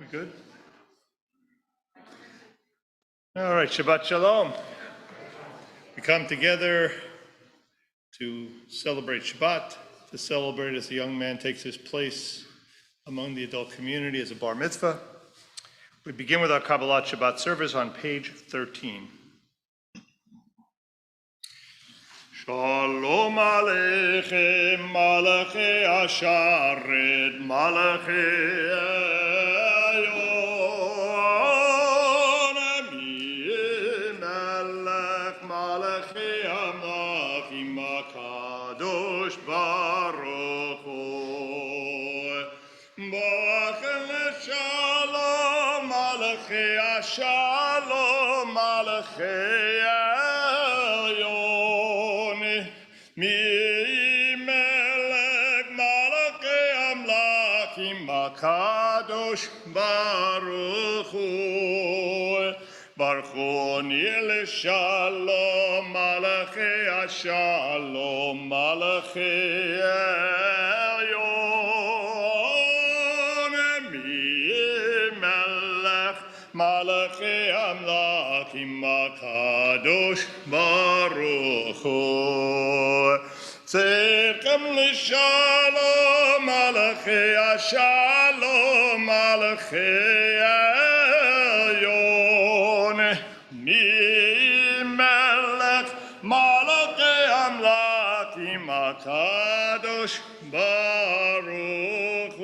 We good? All right, Shabbat Shalom. We come together to celebrate Shabbat, to celebrate as a young man takes his place among the adult community as a bar mitzvah. We begin with our Kabbalat Shabbat service on page 13. Shalom Aleichem, Malachei Asharet, Malachei Ayon, Melech, Malachei Amachim, HaKadosh Baruch Hu, Ba'achem Shalom, Malachei Ashalom, Malachei Kadosh Baruch Hu, Baruch Hu Niel Shalom, Malachei Shalom, Malachei Elyon, Mi Melech, Malachei Amlakim, Kadosh Baruch Hu. Tzedkem l'shalom, Malachei Shalom, Malachei Elyon, Mi Melech, Malachei Amlakim, HaKadosh Baruch Hu.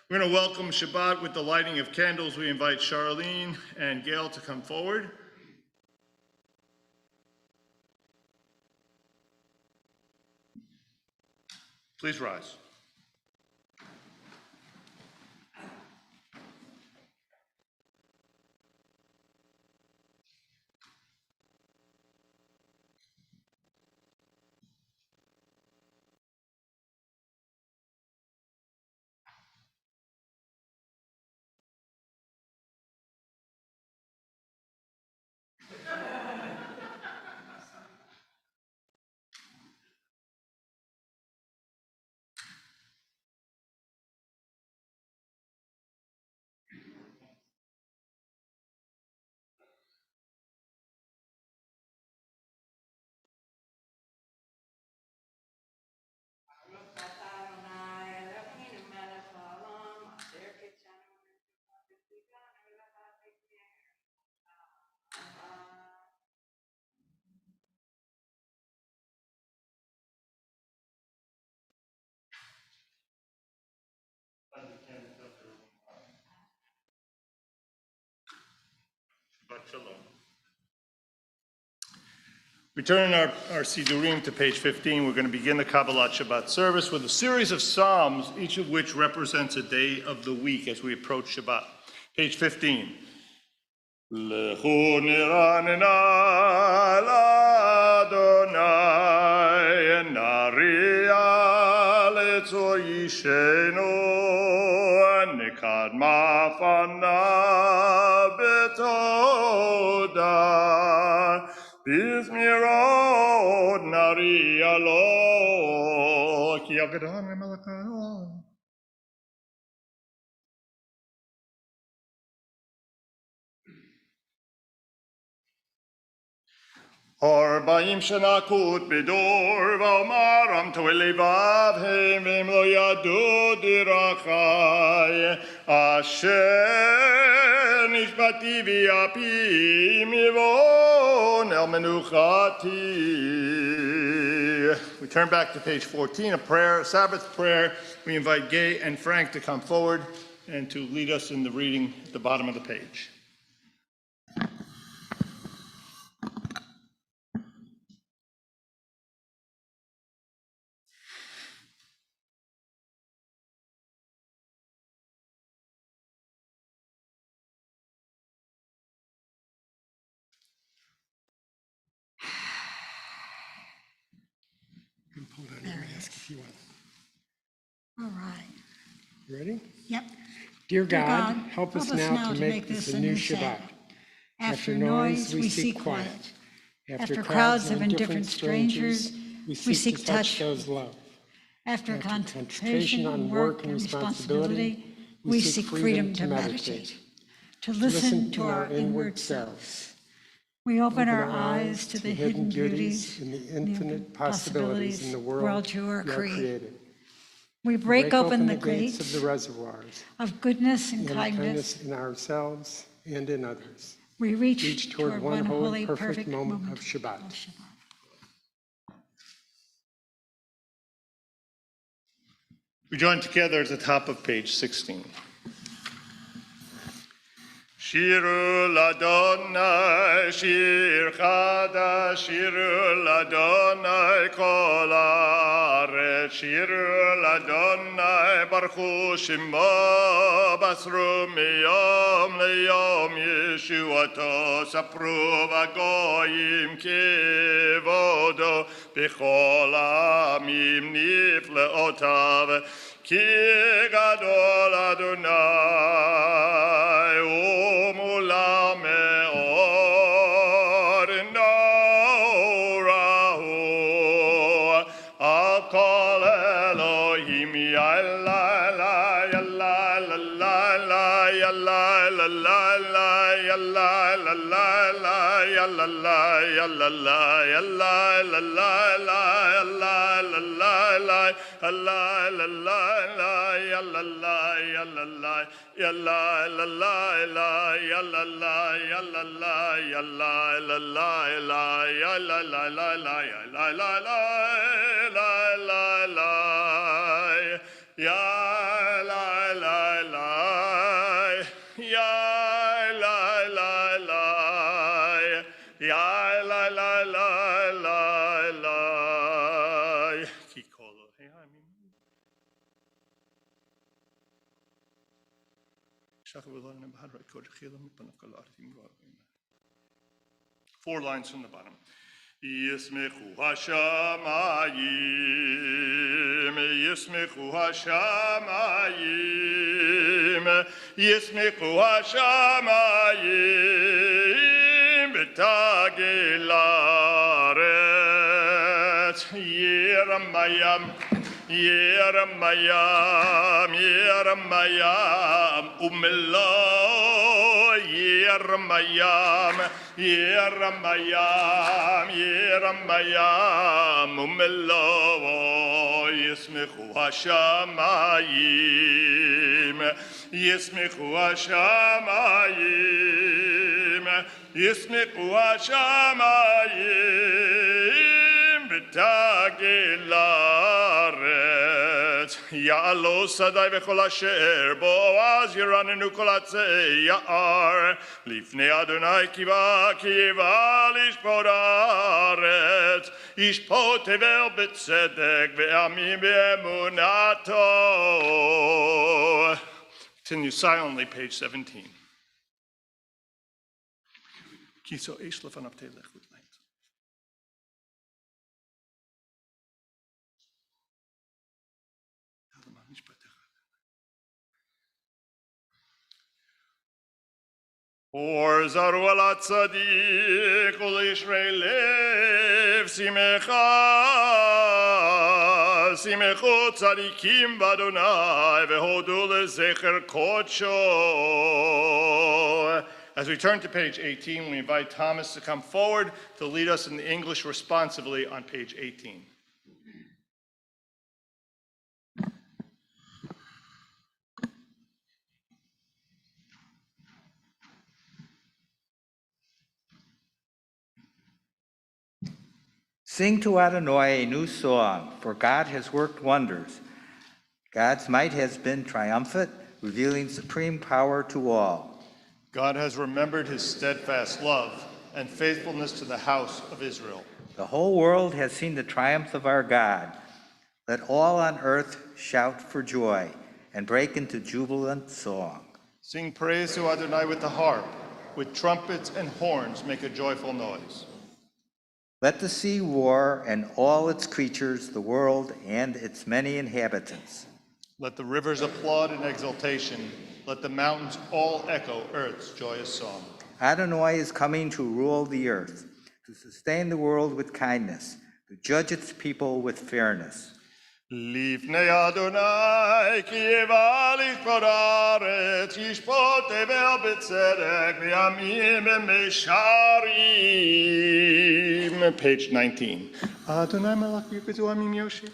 We're going to welcome Shabbat with the lighting of candles. We invite Charlene and Gail to come forward. Please rise. Shalom. We turn our Sidurim to page 15. We're going to begin the Kabbalat Shabbat service with a series of psalms, each of which represents a day of the week as we approach Shabbat. Page 15. Lechu niranena l'Adonai, nariya letzor yishenu, nikadma fanav betodah. Bizmirod nariya lo, ki agadon melechah. Arbaim shana kut bidor v'omaram to'elevav hem v'hem lo yadu dirachai asher nishbati v'yapi mivon el menuchati. We turn back to page 14, a prayer, a Sabbath prayer. We invite Gay and Frank to come forward and to lead us in the reading at the bottom of the page. Hold on, let me ask if you want. All right. You ready? Yep. Dear God, help us now to make this a new Shabbat. After noise, we seek quiet. After crowds of indifferent strangers, we seek to touch those low. After concentration on work and responsibility, we seek freedom to meditate, to listen to our inward selves. We open our eyes to the hidden beauties and the infinite possibilities in the world you are created. We break open the gates gates of the reservoirs of goodness and and kindness. in ourselves and in others. We reach toward one holy, perfect perfect moment of Shabbat. We join together at the top of page 16. Shiru l'Adonai, shir chadash, shiru l'Adonai kol haaretz, shiru l'Adonai baruchu shemo, basru miyom liyom yeshuato, sapru v'goyim kivodo, b'chol ha'amim nifleotav, ki gadol Adonai. Four lines from the bottom. Yismechu hashamayim, Yismechu hashamayim, Yismechu hashamayim, b'tagil haaretz, Yiramayam, Yiramayam, Yiramayam, umelo, Yiramayam, Yiramayam, Yiramayam, umelo, Yismechu hashamayim, Yismechu hashamayim, Yismechu hashamayim, b'tagil haaretz, Ya'alo sadai v'chol asher Boaz yiranenu kol atzei Ya'ar Lifnei Adonai kiva lishpot haaretz Yishpot tevel b'tzedek ve'amim be'emunato. Continue silently, page 17. Kiso eish lefanav telech with light. Or zaru al tzadik ul yishrei lev simechu tzadikim b'Adonai v'hodu lezecher kodsho. As we turn to page 18, we invite Thomas to come forward to lead us in the English responsively on page 18. Sing to Adonai a new song, for God has worked wonders. God's might has been triumphant, revealing supreme power to all. God has remembered his steadfast love and faithfulness to the house of Israel. The whole world has seen the triumph of our God. Let all on earth shout for joy and break into jubilant song. Sing praise to Adonai with the harp, with trumpets and horns make a joyful noise. Let the sea roar and all its creatures, the world and its many inhabitants. Let the rivers applaud in exultation. Let the mountains all echo earth's joyous song. Adonai is coming to rule the earth, to sustain the world with kindness, to judge its people with fairness. לפני אדוני כי יבא לכבוד הארץ, ישפוט תבל בצדק וימים במישרים. Page 19. אדוני מלך יקבצו עמים יושיק.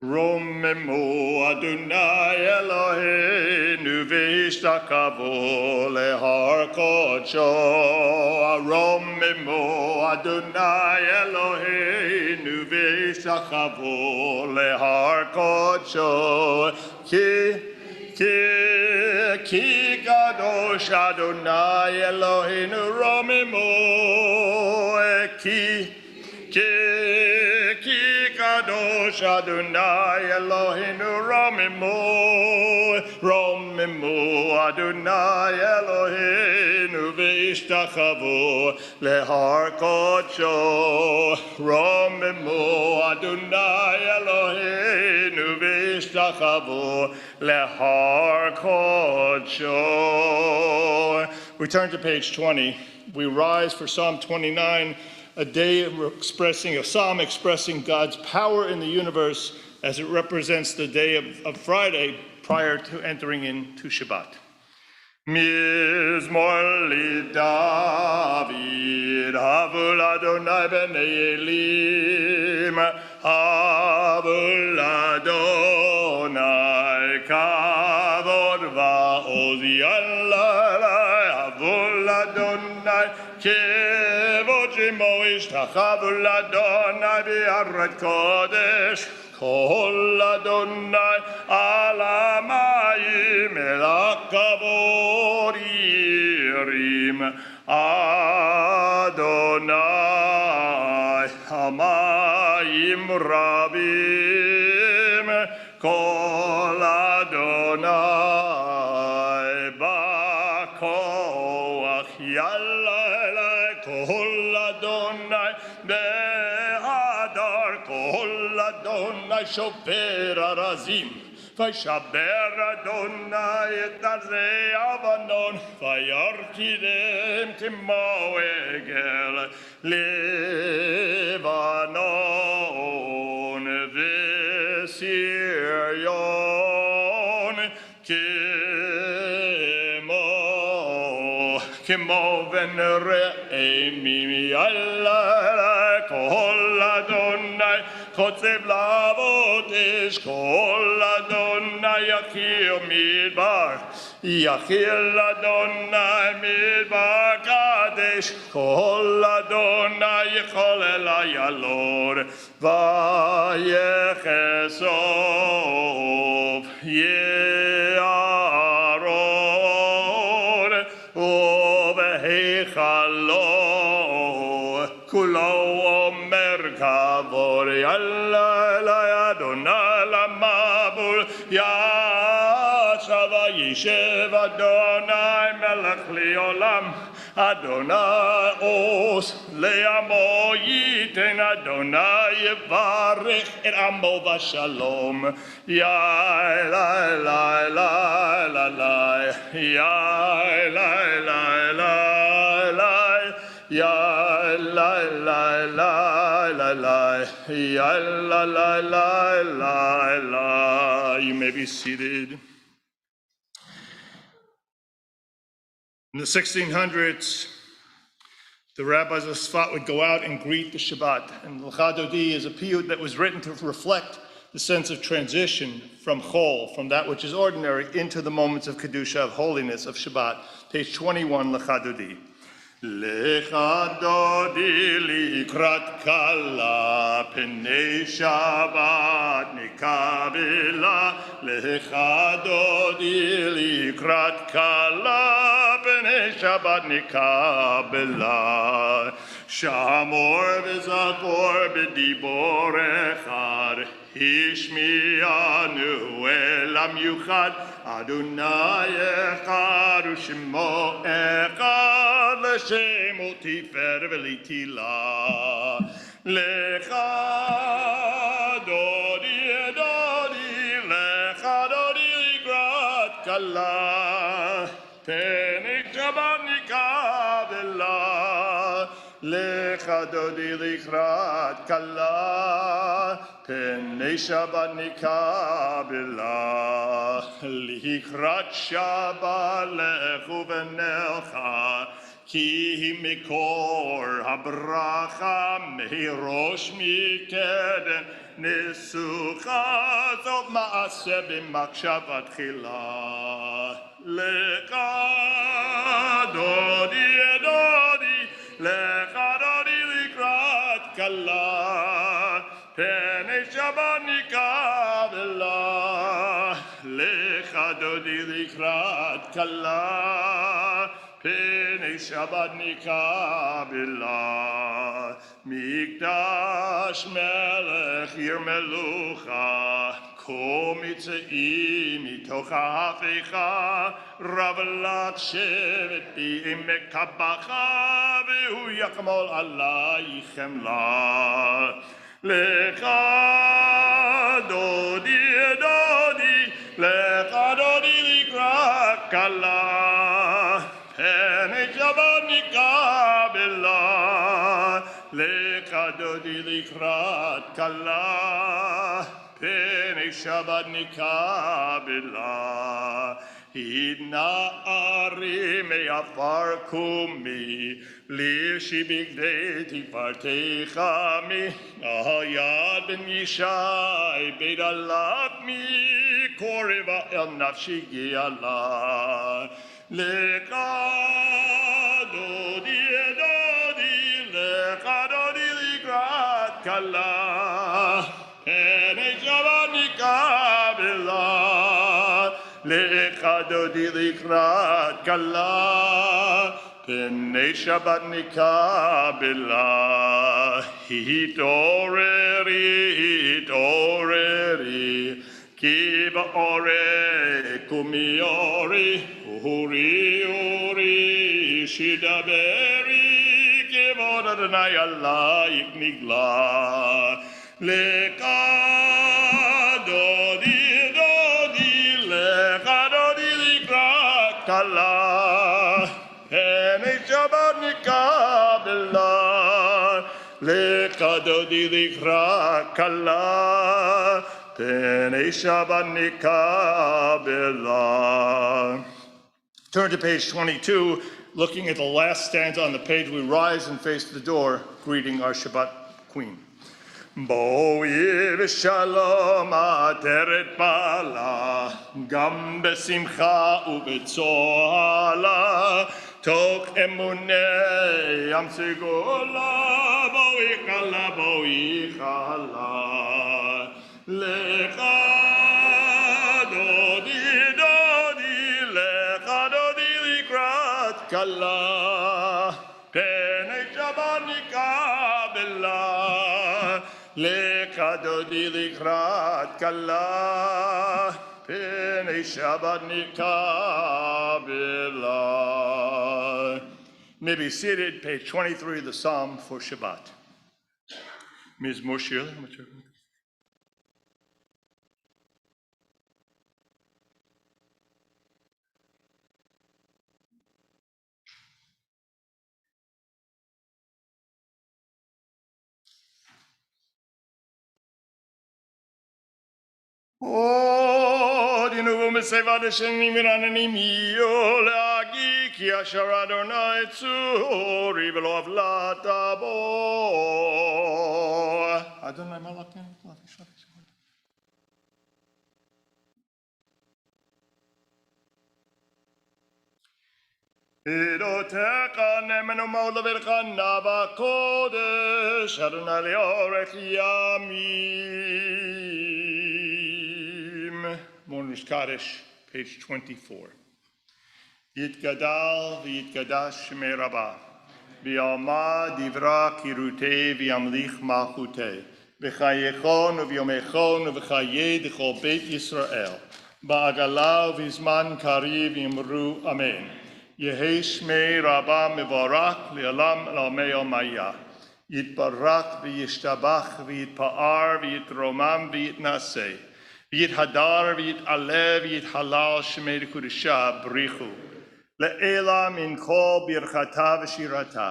רוממו אדוני אלוהינו והשתחוו להר קודשו. רוממו אדוני אלוהינו והשתחוו להר קודשו. כי קדוש אדוני אלוהינו רוממו. כי קדוש אדוני אלוהינו רוממו אדוני אלוהינו והשתחוו להר קודשו. רוממו אדוני אלוהינו והשתחוו להר קודשו. We turn to page 20. We rise for Psalm 29, a psalm expressing God's power in the universe as it represents the day of Friday prior to entering into Shabbat. Mizmor li David, havul Adonai b'nei Elim, havul Adonai kavod va'oz yalai, havul Adonai kevod shemo ishtachavu l'Adonai b'aret kodesh. Kol Adonai al hamayim el hakavod yirim. Adonai hamayim rabim. Kol Adonai ba'koach yalai. Kol Adonai behadar. Kol Adonai shofer arazim. Vayshaber Adonai et arzei avanon. Vayarkidem kimo egel Levanon v'Sirion kimo v'nere'im yalai. Kol Adonai Kotzev lavotesh. Kol Adonai yachil midbar. Yachil Adonai midbar kadesh. Kol Adonai yichol el hayalor. Vayechesov ye'aron uvehechalo kulo omer kavod yalai Adonai lamabul yachava yishev Adonai melech liolam. Adonai os le'amo yiten. Adonai yevarech et amo v'shalom. Yai lai lai lai lai lai. Yai lai lai lai lai. Yai lai lai lai lai lai. Yai lai lai lai lai lai. You may be seated. In the 1600s, the rabbis of Sfat would go out and greet the Shabbat. And L'cha Dodi is a piyut that was written to reflect the sense of transition from chol, from that which is ordinary, into the moments of kedusha, of holiness, of Shabbat. Page 21, L'cha Dodi. L'cha Dodi likrat kala pnei Shabbat nikabela. L'cha Dodi likrat kala pnei Shabbat nikabela. Shamor v'zakor b'dibor echad. Ishmi'anu elam yuchad. Adonai echad u'shemo echad. L'shemo tifer v'litila. Lecha dodi dodi. Lecha dodi likrat kala. Lecha dodi likrat kala, Penei Shabbat nikabela. Likrat Shabbat lechu v'nelcha, Ki mikor habracha mehirosh mikeden nisucha zot maaseh b'machshava tchila. Lecha dodi dodi, lecha dodi likrat kala, Penei Shabbat nikabela. Lecha dodi likrat kala, Penei Shabbat nikabela. Mikdash melech yirmelucha, Kol mitzvim mitoch ha'afecha, Ravelat shevet bi'emek kabacha, Vehu yakmol alaychem la. Lecha dodi dodi, lecha dodi likrat kala, Penei Shabbat nikabela. Lecha dodi likrat kala, Penei Shabbat nikabela. Hidna ari me'afar kumi, Lishi bigdei tifartecha mi, Ahayad ben Yishai beit alav mi, Koreva el nafshi giala. Lecha dodi dodi, lecha dodi likrat kala, Penei Shabbat nikabela. Lecha dodi likrat kala, Penei Shabbat nikabela. Hitoreri, Ki ba'ore kumiori, Uri, Shidaberi, Kivod Adonai Alayik nigla. Lecha dodi dodi, lecha dodi likrat kala, Penei Shabbat nikabela. Lecha dodi likrat kala, Penei Shabbat nikabela. Turn to page 22. Looking at the last stanza on the page, we rise and face the door, greeting our Shabbat queen. Boi v'shalom ateret bala, Gam besimcha u'betzohala, Toch emunei am segola, Boi chala, Lecha dodi dodi, lecha dodi likrat kala, Penei Shabbat nikabela. Lecha dodi likrat kala, Penei Shabbat nikabela. May be seated, page 23 of the Psalm for Shabbat. Ms. Shirley, Oh, di nuovo mi sei vado scendi mirane mio, le aghi chi asher Adonai tzu, rivelo avlata bo. Adonai malakim, Edotecha nemenu mola virchana bakodesh, Adonai leorech yamim. Mornish Kaddish, page 24. Yitgadal v'yitgadash shemei Rabbah, v'yalma divra kirutei v'yamlich malchutei, v'chayechon v'yomechon v'chayei d'chol beit Yisrael, ba'agala v'zman kariv v'yimru amen. Yehei shmei Rabbah mevorach le'olam l'amei omaya. Yitbarak v'yishtabach v'yitpa'ar v'yitromam v'yitnaseh. V'yithadar v'yit'aleh v'yithalal shmei d'kudusha brichu. Le'ela min kol birchata v'shirata.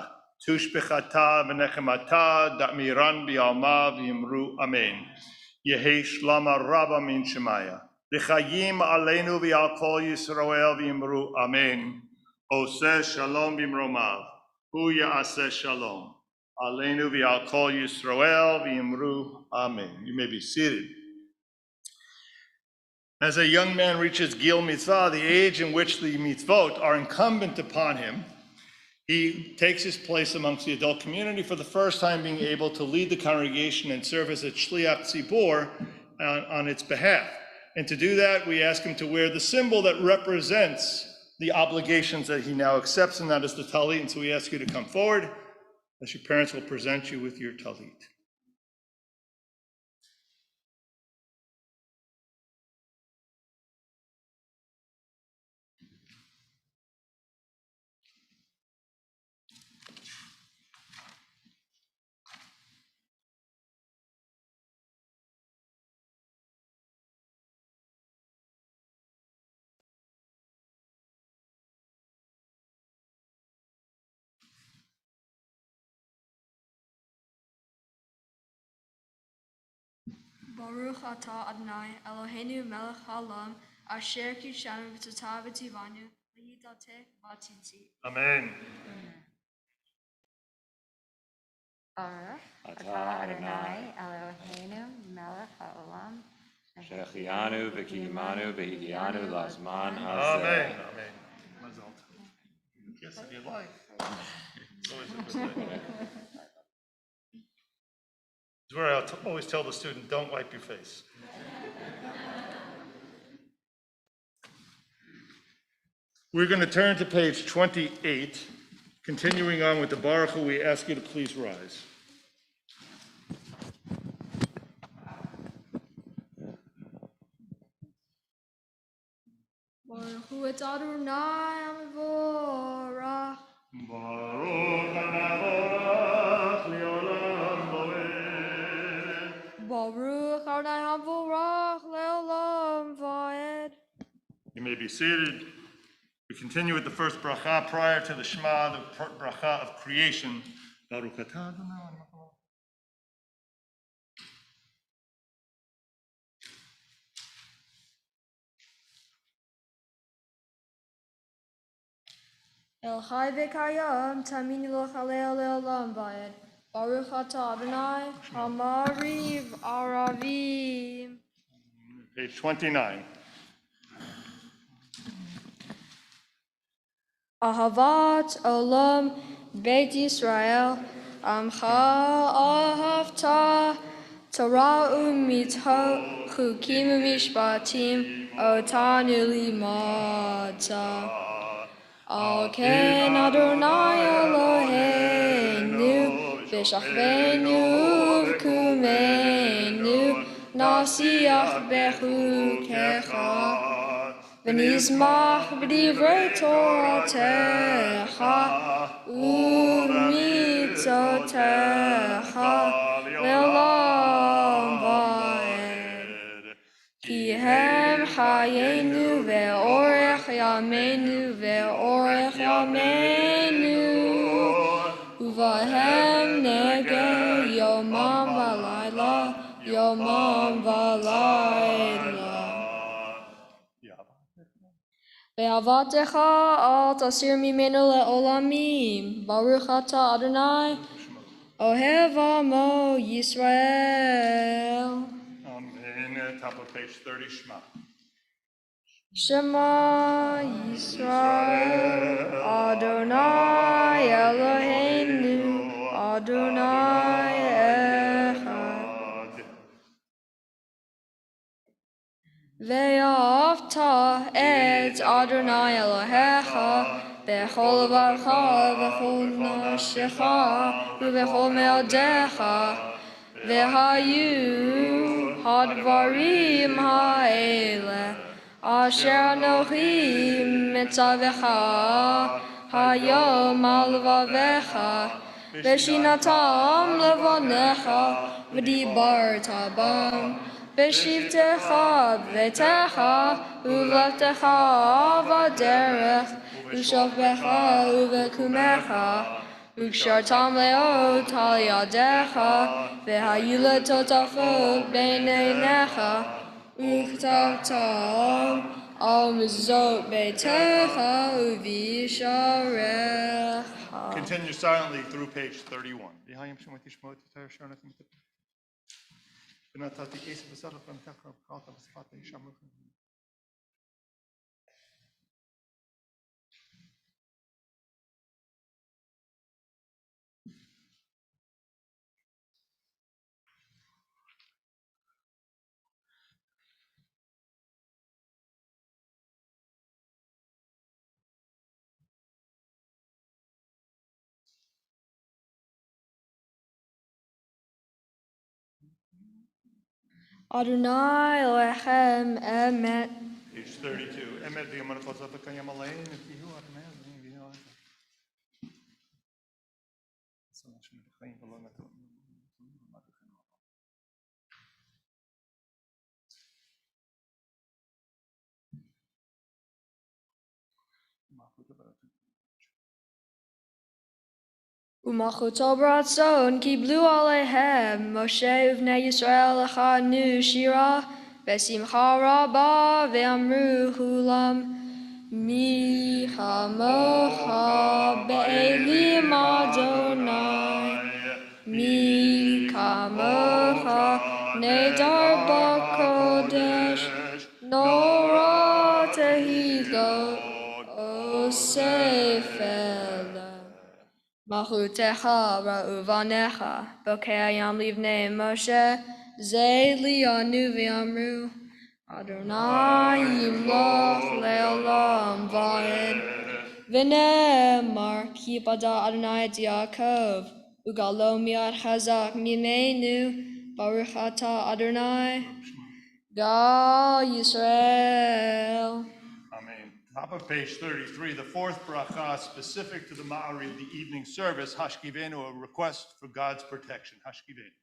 tushbechata v'nechemata da'miran bi'alma v'yimru amen. Yehi shlama rabba min shemaya. L'chayim aleinu v'al kol Yisrael v'yimru amen. Oseh shalom b'mromav. Hu ya'aseh shalom. Aleinu v'al kol Yisrael v'yimru amen. You may be seated. As a young man reaches Gil Mitzvah, the age in which the mitzvot are incumbent upon him, he takes his place amongst the adult community for the first time, being able to lead the congregation and serve as a shliach tzibor on its behalf. And to do that, we ask him to wear the symbol that represents the obligations that he now accepts, and that is the talit. And so we ask you to come forward, as your parents will present you with your talit. Baruch atah Adonai Eloheinu melech haolam asher kidshanu v'tzatav v'tzivanu v'hidateh v'tinsi. Amen. Baruch atah Adonai Eloheinu melech haolam Shechianu v'kiyimanu v'hidianu lazman Amen. hazeh. Amen. Mazal tov. Yes, if you like. It's always a good thing. It's where I always tell the student, don't wipe your face. We're going to turn to page 28. Continuing on with the Baruch Hu, we ask you to please rise. Baruch hu et Adonai Amivorach. Baruch Anavorach Leolam Boed. Baruch Adonai Amivorach leolam vaed. You may be seated. We continue with the first bracha prior to the Shema, the bracha of creation. Baruch atah Adonai. El chai v'kayam tamini lo chaleo leolam vaed. Baruch atah Adonai Hamariv Aravim. Page 29. Ahavat olam Beit Yisrael Amcha ahavta Torah u'mitho chukim u'mishpatim otanu limata Al ken Adonai Eloheinu v'shachvenu v'kumenu nasiach bechukecha V'nizmach b'divrei Toratecha u'mitzotecha le'olam va'ed. Ki hem chayenu ve'orech yameinu ve'orech yameinu uvahem negeh yomam v'layla yomam v'layla. Ve'avatecha al tasir mimenu le'olamim. Baruch atah Adonai, ohev amo Yisrael. Amen. Top of page 30, Shema. Shema Yisrael, Adonai Eloheinu, Adonai echad. Ve'ahavta et Adonai Elohecha bechol levarecha v'chol nafshecha u'v'chol me'odecha ve'hayu hadvarim ha'ele asher anochi mitzavecha hayom al levavecha v'shinatam levanecha v'dibarta bam B'shivtecha v'techa u'v'lavtecha v'derech u'shavbecha u'v'kumecha וקשרתם לאות על ידיך, והיו לטוטפות בין עיניך, וכתבתם על מזוזות ביתך ובישעריך. Continue silently through page 31. Adonai Elohim Emet. Page 32. Emet v'yamar kotzot v'kayam alein v'tihu Adonai Elohim v'yihu Adonai. So much in the claim below that. Umachuto bratzon kiblu alehem Moshe uvnei Yisrael echanu shira Besimcha rabba ve'amru hulam Mi chamocha be'elim Adonai Mi kamocha nedar b'kodesh Nora tehilo osefel Machutecha ra'uvanecha, bokei hayam livnei Moshe, ze lianu v'amru, Adonai yimloch le'olam va'ed, v'ne'emar ki bada Adonai et Yaakov, ugalo mi'ad chazak mimenu, baruch atah Adonai, Gal Yisrael. Amen. Top of page 33, the fourth bracha specific to the Ma'ariv, the evening service, Hashkivenu, a request for God's protection. Hashkivenu.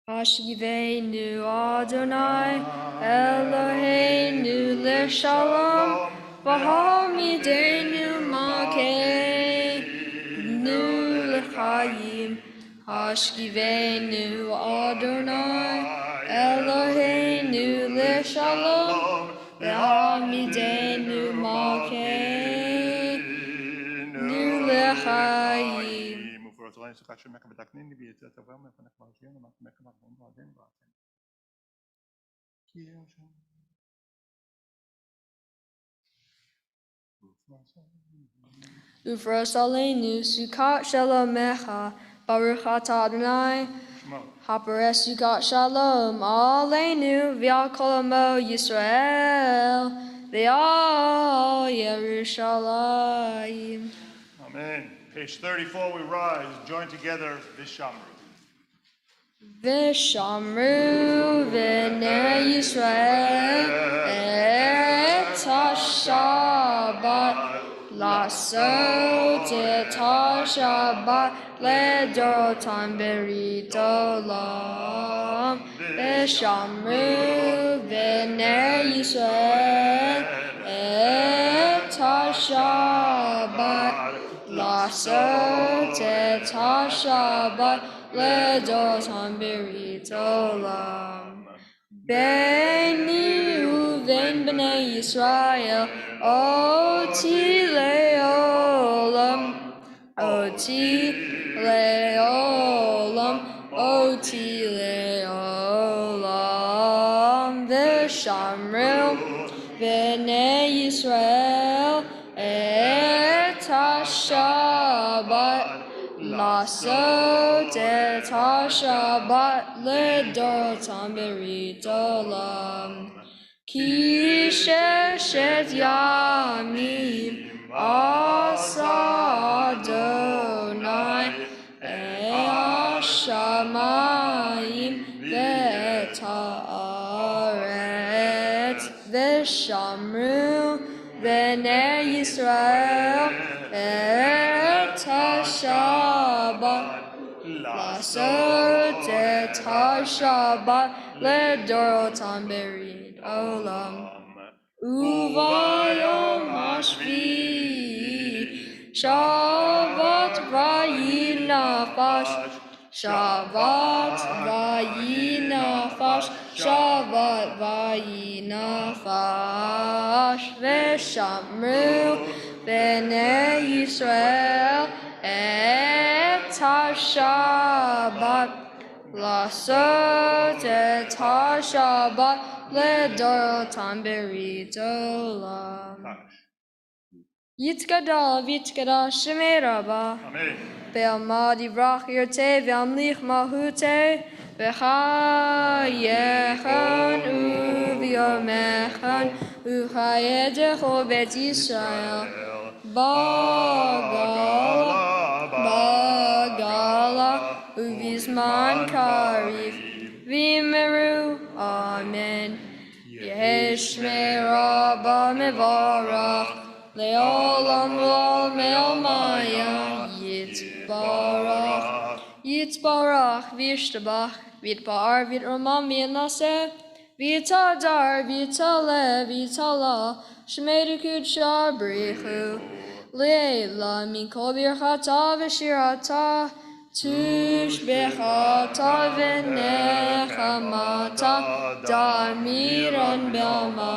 Hashkivenu Adonai Eloheinu l'shalom v'hamidenu makeinu l'chaim Hashkivenu Adonai Eloheinu l'shalom v'hamidenu makeinu l'chaim Ufros aleinu sukat shalomecha baruch atah Adonai hapares sukat shalom aleinu v'al kol amo Yisrael v'al Yerushalayim. Amen. Page 34, we rise, join together, Vishamru. Vishamru v'nei Yisrael et ha-Shabbat Lasot et ha-Shabbat ledorotam berit olam Vishamru v'nei Yisrael et ha-Shabbat Lasot et ha-Shabbat ledorotam berit olam Beini uvein b'nei Yisrael oti leolam Oti leolam Oti leolam V'shamru v'nei Yisrael et ha-Shabbat Lasot et ha-Shabbat ledorotam berit olam Ki sheshet yamim asa Adonai hashamayim ve'et haaretz v'shamru v'nei Yisrael et ha-Shabbat Lasot et ha-Shabbat ledorotam berit olam Uvayom hashvi Shabbat vayinafash. Shabbat vayinafash. Shabbat vayinafash. Veshamru b'nei Yisrael et ha-Shabbat. Lasot et ha-Shabbat ledorotam beridolam. Yitkadal v'yitkadal shemei Rabbah. Amen. Be'alma divrach yirteh ve'amlich mahuteh v'chayechan u'v'yomechan u'chayedecho bet Yisrael Bagala uvizman karif v'meru. Amen. Yeshmei Rabba mevarach le'olam v'ol me'omaya yitbarach. Yitbarach v'yishtabach v'yitbar v'yitramam v'yinaseh v'yitadar v'yitaleh v'yitala shmei kudsha brichu leila mikol birchata v'shirata tushbechata v'nechamata damiran b'alma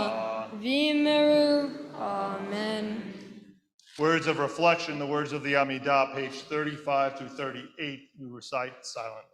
v'meru. Amen. Words of reflection, the words of the Amidah, page 35 through 38, we recite silently.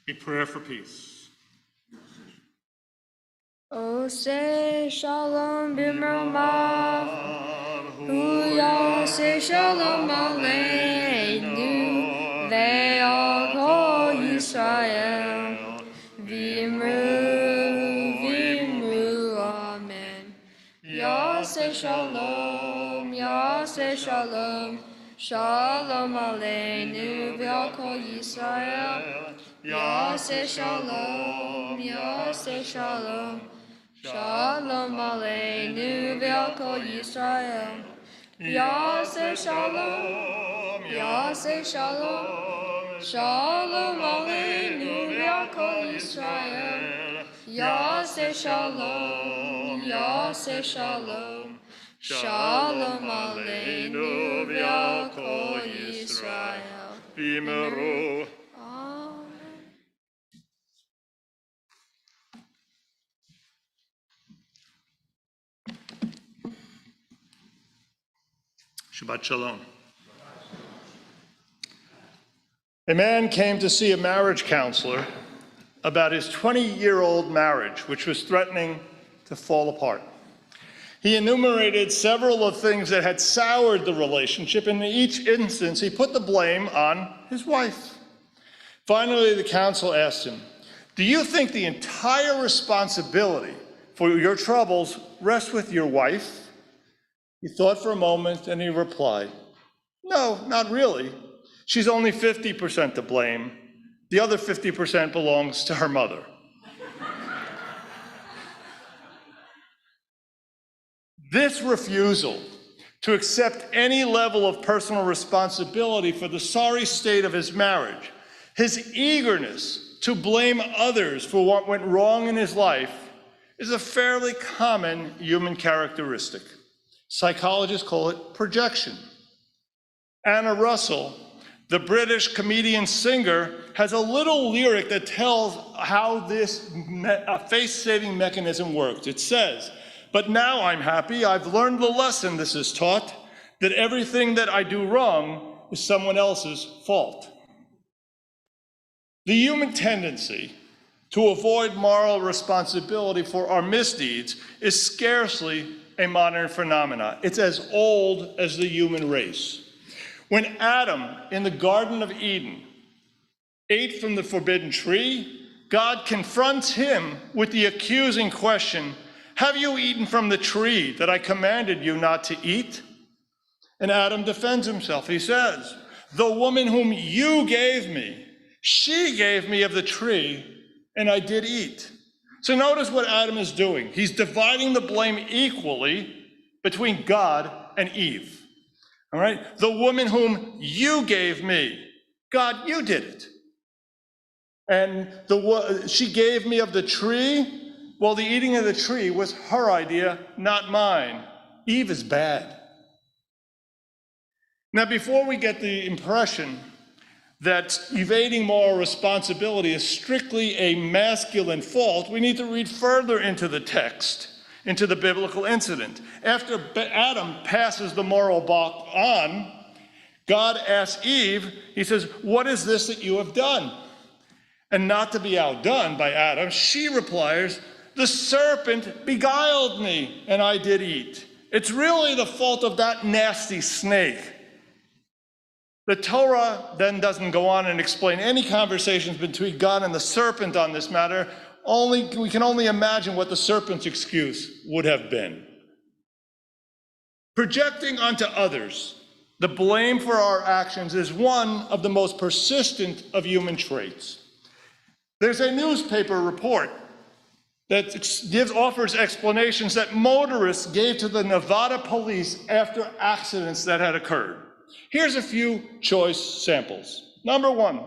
A prayer for peace. Ose shalom b'mramav, Huyase shalom aleinu, ve'al kol Yisrael, v'imru, amen. Yase shalom, shalom aleinu, ve'al kol Yisrael, Yase shalom, shalom aleinu ve'al kol Yisrael. Yase shalom, shalom aleinu ve'al kol Yisrael. Yase shalom, shalom aleinu ve'al kol Yisrael. Israel. V'yimeru. Amen. Shabbat Shalom. A man came to see a marriage counselor about his 20-year-old marriage, which was threatening to fall apart. He enumerated several of things that had soured the relationship, and in each instance, he put the blame on his wife. Finally, the counsel asked him, "Do you think the entire responsibility for your troubles rests with your wife?" He thought for a moment, and he replied, "No, not really. She's only 50% to blame. The other 50% belongs to her mother." This refusal to accept any level of personal responsibility for the sorry state of his marriage, his eagerness to blame others for what went wrong in his life, is a fairly common human characteristic. Psychologists call it projection. Anna Russell, the British comedian singer, has a little lyric that tells how this face-saving mechanism works. It says, "But now I'm happy, I've learned the lesson this is taught, that everything that I do wrong is someone else's fault." The human tendency to avoid moral responsibility for our misdeeds is scarcely a modern phenomenon. It's as old as the human race. When Adam, in the Garden of Eden, ate from the forbidden tree, God confronts him with the accusing question, "Have you eaten from the tree that I commanded you not to eat?" And Adam defends himself. He says, "The woman whom you gave me, she gave me of the tree, and I did eat." So notice what Adam is doing. He's dividing the blame equally between God and Eve. All right? "The woman whom you gave me, God, you did it. And she gave me of the tree. Well, the eating of the tree was her idea, not mine. Eve is bad." Now, before we get the impression that evading moral responsibility is strictly a masculine fault, we need to read further into the text, into the biblical incident. After Adam passes the moral buck on, God asks Eve, he says, "What is this that you have done?" And not to be outdone by Adam, she replies, "The serpent beguiled me, and I did eat." It's really the fault of that nasty snake. The Torah then doesn't go on and explain any conversations between God and the serpent on this matter. We can only imagine what the serpent's excuse would have been. Projecting onto others the blame for our actions is one of the most persistent of human traits. There's a newspaper report that offers explanations that motorists gave to the Nevada police after accidents that had occurred. Here's a few choice samples. Number one,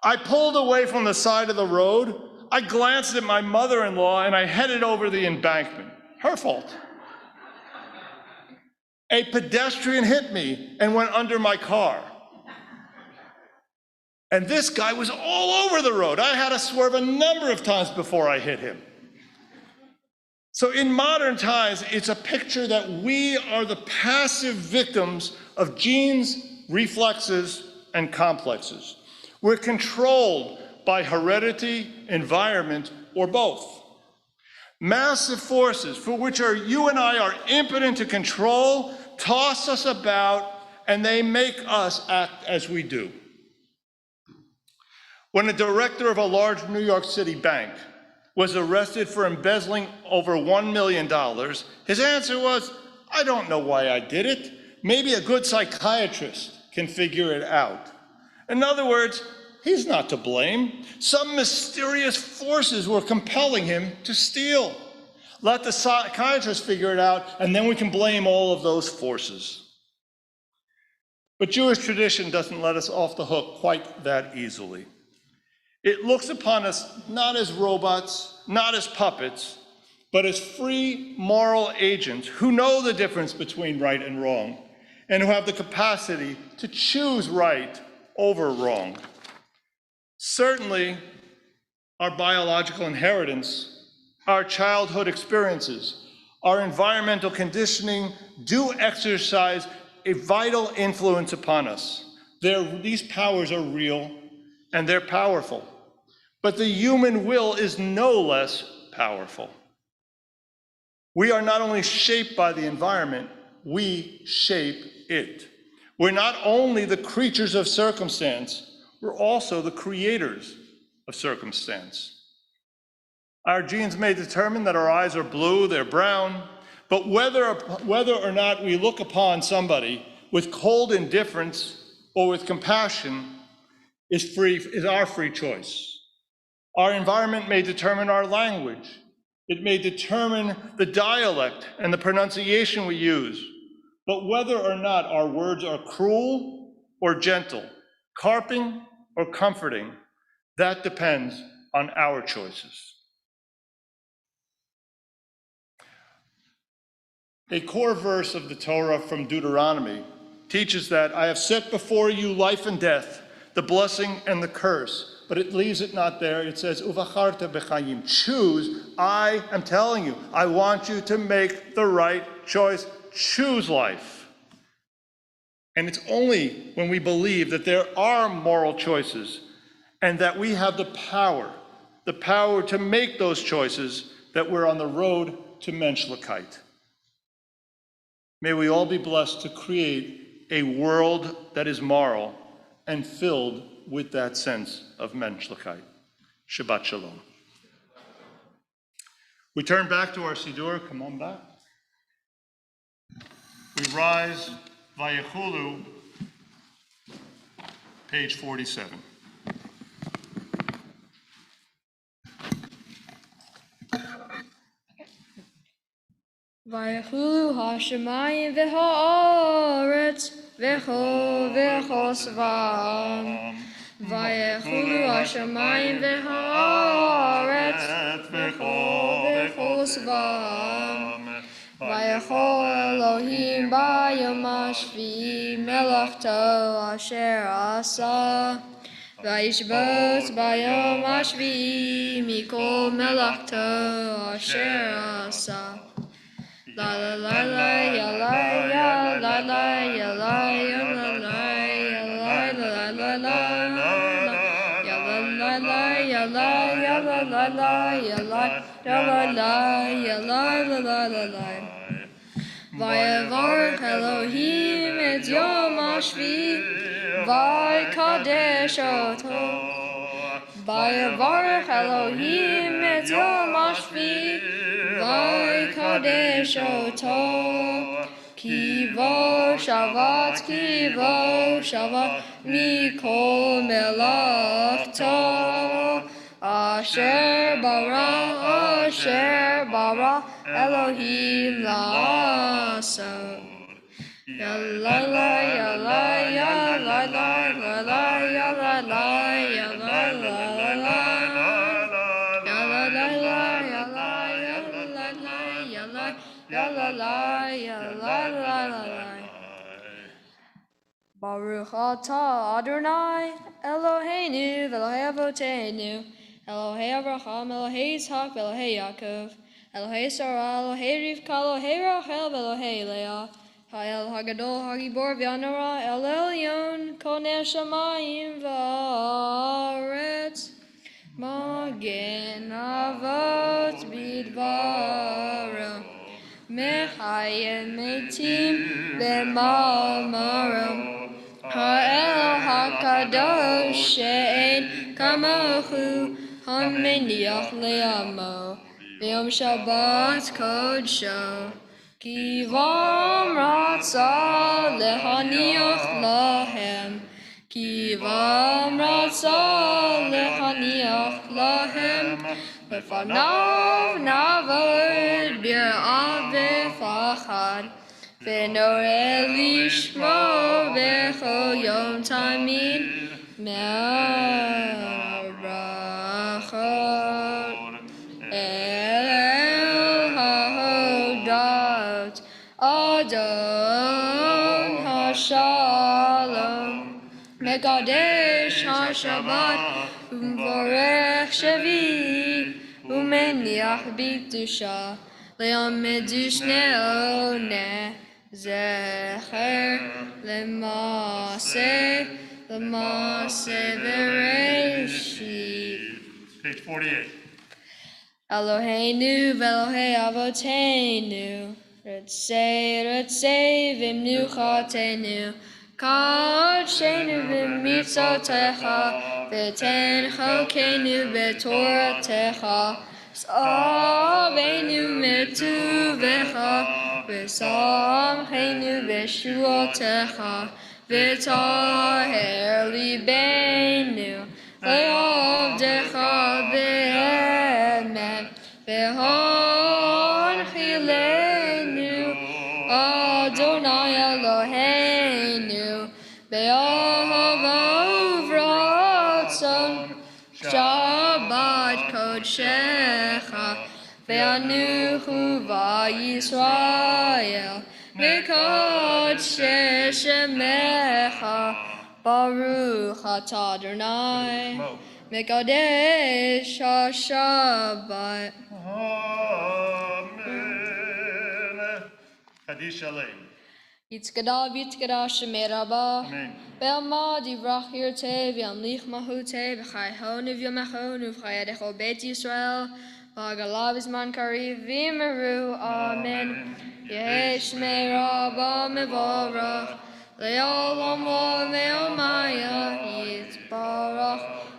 "I pulled away from the side of the road. I glanced at my mother-in-law and I headed over the embankment." Her fault. "A pedestrian hit me and went under my car. And this guy was all over the road. I had to swerve a number of times before I hit him." So in modern times, it's a picture that we are the passive victims of genes, reflexes, and complexes. We're controlled by heredity, environment, or both. Massive forces for which you and I are impotent to control toss us about, and they make us act as we do. When a director of a large New York City bank was arrested for embezzling over $1 million, his answer was, "I don't know why I did it. Maybe a good psychiatrist can figure it out." In other words, he's not to blame. Some mysterious forces were compelling him to steal. Let the psychiatrist figure it out, and then we can blame all of those forces. But Jewish tradition doesn't let us off the hook quite that easily. It looks upon us not as robots, not as puppets, but as free moral agents who know the difference between right and wrong. and who have the capacity to choose right over wrong. Certainly, our biological inheritance, our childhood experiences, our environmental conditioning do exercise a vital influence upon us. These powers are real and they're powerful, but the human will is no less powerful. We are not only shaped by the environment, we shape it. We're not only the creatures of circumstance, we're also the creators of circumstance. Our genes may determine that our eyes are blue, they're brown, but whether or not we look upon somebody with cold indifference or with compassion is our free choice. Our environment may determine our language. It may determine the dialect and the pronunciation we use. But whether or not our words are cruel or gentle, carping or comforting, that depends on our choices. A core verse of the Torah from Deuteronomy teaches that I have set before you life and death, the blessing and the curse. But it leaves it not there. It says, Uvacharta b'chayim. Choose. I am telling you, I want you to make the right choice. Choose life. And it's only when we believe that there are moral choices and that we have the power to make those choices, that we're on the road to menschlichkeit. May we all be blessed to create a world that is moral and filled with that sense of menschlichkeit. Shabbat Shalom. We turn back to our Siddur. Come on back. We rise, Vayechulu, page 47. Vayechulu hashemayim v'ha'aretz v'cho svam. Vayechulu hashemayim v'ha'aretz v'cho svam. Vayechol Elohim b'yom hashvi'i melachto asher asa. Vayishbot b'yom hashvi'i mikol melachto asher asa. La la la la ya la ya la la ya la ya la la ya la la la la ya la la la ya la ya la la la ya la ya la la ya la la la la la. Vayevarech Elohim et yom hashvi vaykadesh oto. Vayevarech Elohim et yom hashvi vaykadesh oto. Kivo shavat mikol melachto. Asher bara Elohim la'asot. Ya la la ya la ya la la la la ya la la ya la la la la ya la la la ya la ya la la ya la ya la la ya la la la. Baruch atah Adonai Eloheinu v'Elohei Avotenu Elohei Avraham Elohei Yitzhak v'Elohei Yaakov Elohei Sarah Elohei Rivka Elohei Rachel v'Elohei Leah Ha'el Hagadol Hagibor v'Anora El Elyon Koneh Shamayim v'Aretz Magen Avot Bidvaro Mechayim Metim v'Mamarim Ha'el HaKadosh she'en kamohu hameniach le'amo v'yom Shabbat kodsho ki vam ratza lehaniach lahem ki vam ratza lehaniach lahem v'fanav navod bir'av v'fachad v'noreh lishmo v'chol yom tamid me'arachot el ha'odot Adon מקדש השבת, ומברך שביעי, ומניח בקדושה, לעמד ושנהו זכר למעשה בראשית. Page 48. Eloheinu ve'Elohei Avotenu, Ritzei v'mnuchatenu, Kadshenu b'mitzotecha, v'ten chokenu b'toratecha, S'avenu metuvecha, v'samchenu b'shuotecha, v'taher libenu, le'avdecha be'emet, v'honchilenu, Adonai Eloheinu, be'ahava uvratzon, Shabbat kodshecha, ve'anuchu va'Yisrael, v'kodshe shemecha, Baruch atah Adonai, mekadesh ha-Shabbat. Amen. Kaddish Aleim. Yitzkada v'yitzkada shemei rabba, Amen. Be'alma divrach yirteh, v'yamlich mahuteh, v'chayhon v'yomachon, v'chayadecho bet Yisrael, v'agalav izman kariv, v'yimeru, Amen. Yehei shmei rabba mevorach, le'olam v'me'omaya,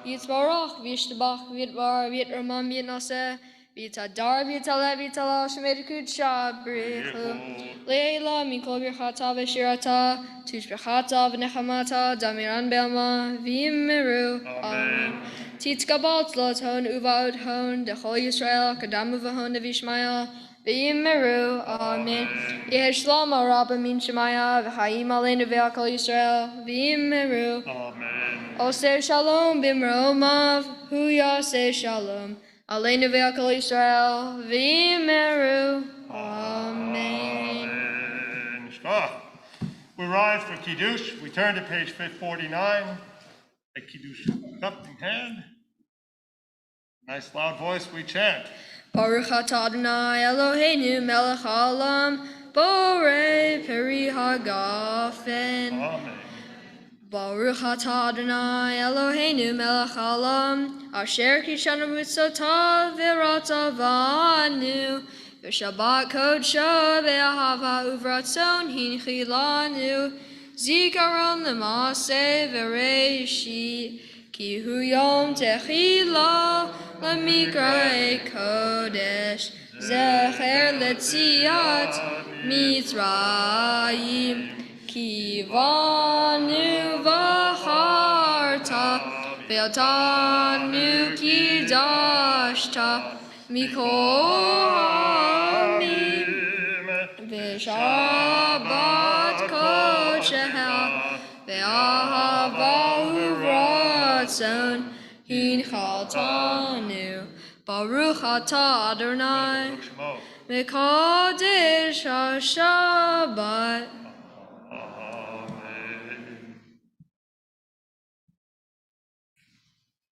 yitzbarach, v'yishtabach, v'yitvar, v'yitramam, v'yitnaseh, v'yitadar, v'yitaleh, v'yitalal, shemei kudsha, b'richu, le'ela, mikol birchata v'shirata, tush birchata v'nechamata, damiran be'alma, v'yimeru, Amen. Titzkabal tzlot hon uva'od hon, dechol Yisrael, kadam uvahon v'yishmaya, v'yimeru, Amen. Yehi shlama rabba min shemaya, v'chaim aleinu v'akol Yisrael, v'yimeru, Amen. Oseh shalom b'mromav, hu yaseh shalom, aleinu v'akol Yisrael, v'yimeru, Amen. And Shema. We rise for Kiddush. We turn to page 49. A Kiddush cup in hand. Nice loud voice we chant. Baruch atah Adonai Eloheinu melech haolam, borei peri hagafen. Amen. Baruch atah Adonai Eloheinu melech haolam, asher kishanu mitzotav v'ratavanu, v'shabbat kodsho v'ahava uvratzon hinchilanu, zikaron l'maaseh v'reishit, ki hu yom techila l'mikrei kodesh, zecher letziat Mitzrayim, ki vanu v'charta, ve'otanu kidashta, mikol ha'amim, v'shabbat kodsheha, ve'ahava uvratzon hinchaltanu, Baruch atah Adonai, Shema. mekadesh ha-Shabbat. Amen.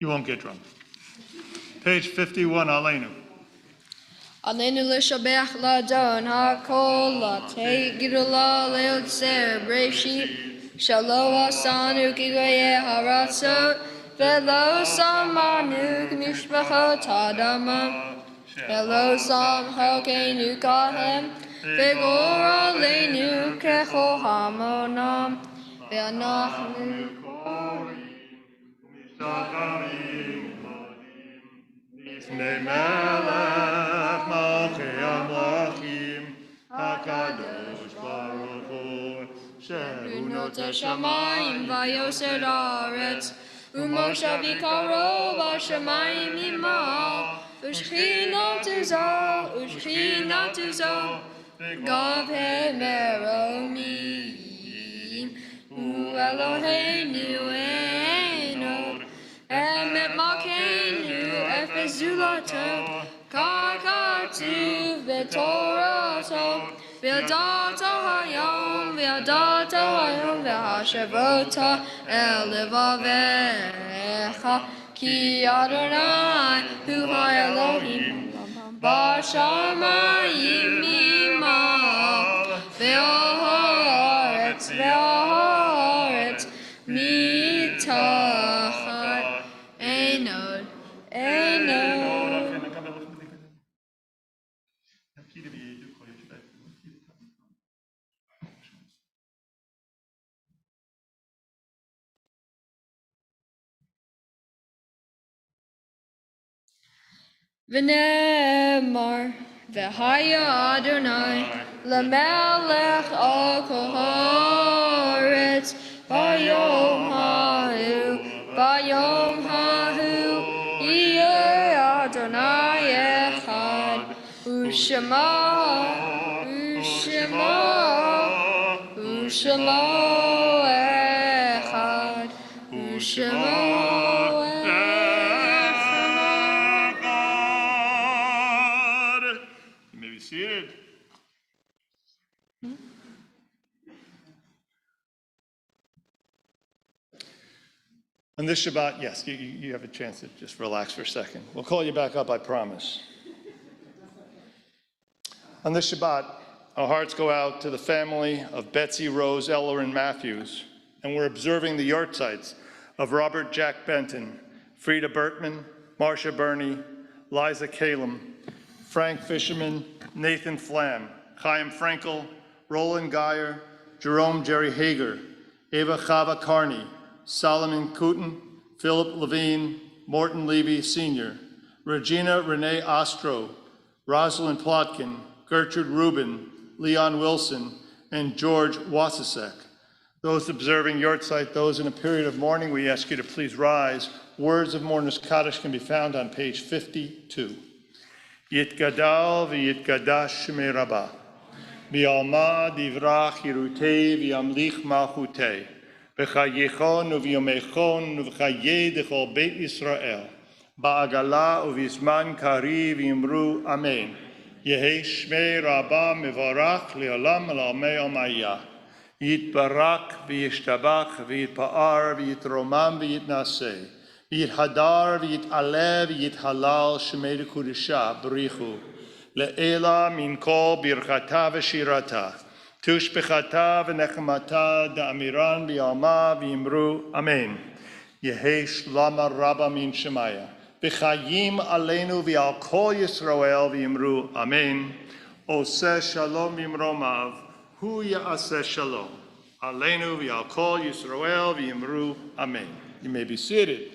You won't get drunk. Page 51, Aleinu. Aleinu l'shabech l'adon ha'kol, l'tei gidula le'otzer b'reishit, shalo asanu kigoyeh haratzot, ve'lo samanu k'mishpachot ha'adamah, ve'lo samchokeinu kahem, ve'gor aleinu kechol hamonam, ve'anachnu לפני מלך מלכי המלכים, הקדוש ברוך הוא, שהוא Unot hashamayim vayosed haaretz, umoshav yikaro v'shamayim yimal, u'shchinat uzo, gavhe meromim, u'Eloheinu enod, emet malkeinu efes zulato, kakatuv b'torato, V'yadata hayom, v'yadata hayom, v'hashavota el levavecha, ki Adonai hu ha'Elohim, b'shamayim imal, ve'oretz mitachat einod. V'nemar v'haya Adonai l'melech al kol haaretz bayom hahu yeh Adonai echad u'shema echad u'shema Seated. On this Shabbat, yes, you have a chance to just relax for a second. We'll call you back up, I promise. On this Shabbat, our hearts go out to the family of Betsy Rose Ellerin Matthews, and we're observing the yahrzeits of Robert Jack Benton, Frida Bertman, Marcia Burney, Liza Kalem, Frank Fisherman, Nathan Flam, Chaim Frankel, Roland Geyer, Jerome Jerry Hager, Eva Chava Carney, Solomon Kooten, Philip Levine, Morton Levy Sr., Regina Renee Ostro, Rosalind Plotkin, Gertrude Rubin, Leon Wilson, and George Wasisek. Those observing Yortzeit, those in a period of mourning, we ask you to please rise. Words of Mourner's Kaddish can be found on page 52. Yitgadal v'yitgadash shmei Rabbah, v'yalma divrach yirutei v'yamlich malchutei, v'chayichon u'v'yomechon u'v'chayei d'chol Beit Yisrael, ba'agala u'v'yizman kari v'yimru amen. Yehi shmei Rabbah mevarach le'olam al'amei omayah. Yitbarak v'yishtabach v'yitpa'ar v'yitromam v'yitnaseh. V'yithadar v'yit'aleh v'yithalal shemei kudusha b'richu le'ela min kol birchata v'shirata tushbechata v'nechemata da'amiran v'yalma v'yimru amen. Yehi shlama rabba min shemaya v'chayim aleinu v'al kol Yisrael v'yimru amen. Oseh shalom v'yimromav hu ya'aseh shalom aleinu v'al kol Yisrael v'yimru amen. You may be seated.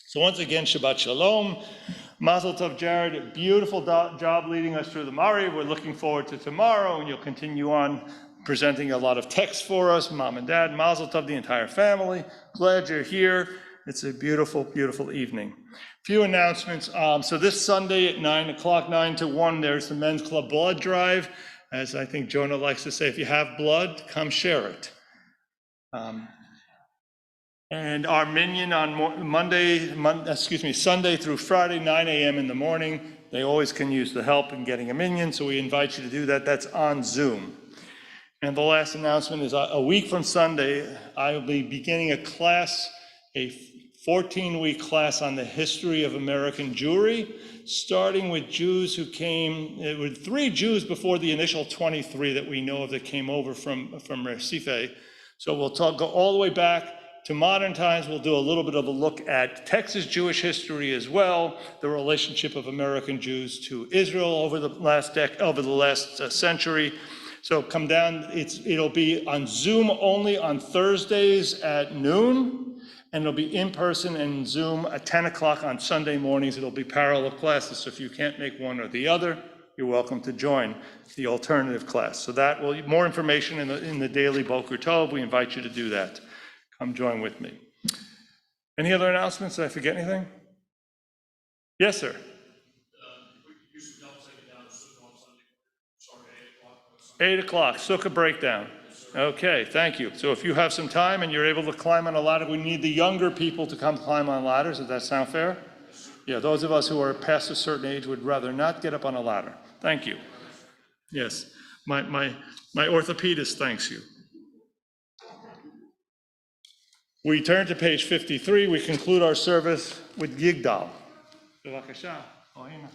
So once again, Shabbat Shalom. Mazel Tov, Jared. Beautiful job leading us through the Mari. We're looking forward to tomorrow, and you'll continue on presenting a lot of text for us. Mom and Dad, Mazel Tov, the entire family. Glad you're here. It's a beautiful, beautiful evening. Few announcements. So this Sunday at 9 o'clock, 9 to 1, there's the Men's Club Blood Drive. As I think Jonah likes to say, if you have blood, come share it. And our minyan on Sunday through Friday, 9 a.m. in the morning. They always can use the help in getting a minyan, so we invite you to do that. That's on Zoom. And the last announcement is a week from Sunday, I will be beginning a class, a 14-week class on the history of American Jewry, starting with Jews who came, with 3 Jews before the initial 23 that we know of that came over from Recife. So we'll go all the way back to modern times. We'll do a little bit of a look at Texas Jewish history as well, the relationship of American Jews to Israel over the last century. So come down. It'll be on Zoom only on Thursdays at noon, and it'll be in person and Zoom at 10 o'clock on Sunday mornings. It'll be parallel classes, so if you can't make one or the other, you're welcome to join the alternative class. So that will more information in the daily Boker Tov. We invite you to do that. Come join with me. Any other announcements? Did I forget anything? Yes, sir. 8 o'clock, Sukkah breakdown. Okay, thank you. So if you have some time and you're able to climb on a ladder, we need the younger people to come climb on ladders. Does that sound fair? Yeah, those of us who are past a certain age would rather not get up on a ladder. Thank you. Yes. my orthopedist thanks you. We turn to page 53. We conclude our service with Yigdal. Bevakasha, Ohina.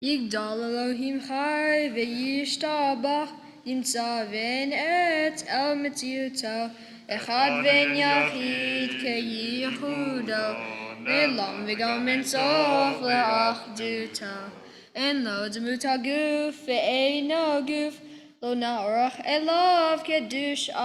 יגדל אלוהים חי וישתבח, ימצא ואין עת אל מציאותו, אחד ואין יחיד כייחודו, נעלם וגם אין סוף לאחדותו. אין לו דמות הגוף ואינו גוף, לא נערך אליו קדושתו,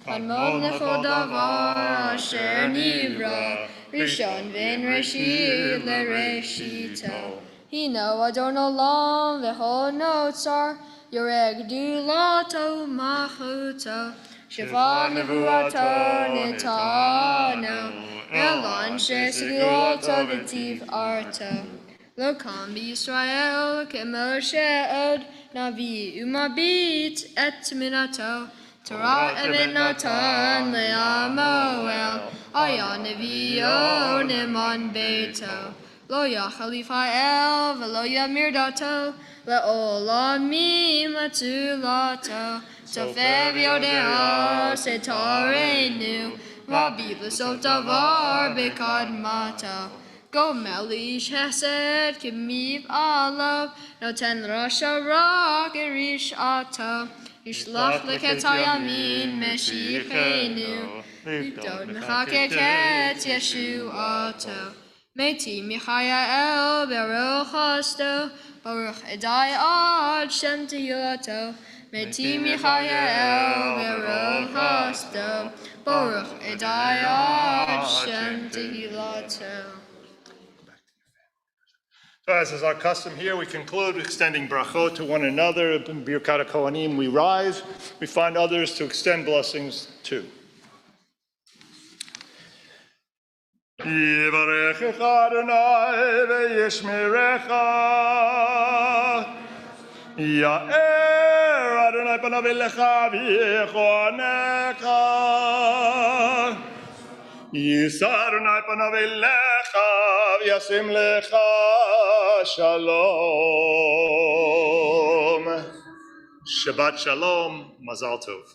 קדמון לכל דבר אשר נברא, ראשון ואין ראשית לראשיתו. הינו אדון עולם וכל נוצר, יורה גדולתו ומלכותו, שפע נבואתו נתנו, לאנשי סגולתו ותפארתו. לא קם בישראל כמשה עוד, נביא ומביט את תמונתו, תורה אמת נתן לעמו אל, היה נביאו נאמן ביתו. לא יחליף האל ולא ימיר דתו, לעולמים לצולתו. צופה ויודע שתורנו, רבי בסוף דבר בקדמתו. גומל איש חסד כמפעליו, נותן רשע רק רשעתו. ישלח לקץ הימין משיחנו, לפדות מחכה קץ ישועתו. מתים יחיה ברוך חסדו, ברוך אדai עד שם תהילתו. מתים יחיה ברוך חסדו, ברוך אדai עד שם תהילתו. So as is our custom here, we conclude extending brachot to one another. In Birkat HaKohanim, we rise. We find others to extend blessings to. Yivarechecha Adonai v'yishmerecha. Ya'er Adonai panav elecha v'yechonecha. Yisa Adonai panav elecha v'yasim lecha shalom. Shabbat shalom, mazal tov.